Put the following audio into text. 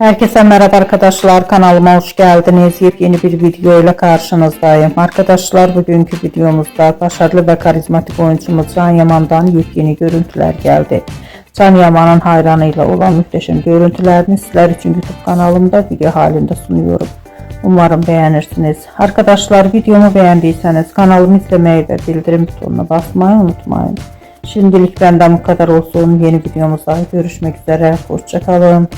Herkese merhaba arkadaşlar, kanalıma hoş geldiniz. Yepyeni bir video ile karşınızdayım. Arkadaşlar, bugünkü videomuzda başarılı ve karizmatik oyuncumuz Can Yaman'dan yepyeni görüntüler geldi. Can Yaman'ın hayranıyla olan muhteşem görüntülerini sizler için YouTube kanalımda video halinde sunuyorum. Umarım beğenirsiniz. Arkadaşlar, videomu beğendiyseniz kanalımı izlemeyi ve bildirim butonuna basmayı unutmayın. Şimdilik benden bu kadar olsun. Yeni videomuzda görüşmek üzere. Hoşça kalın.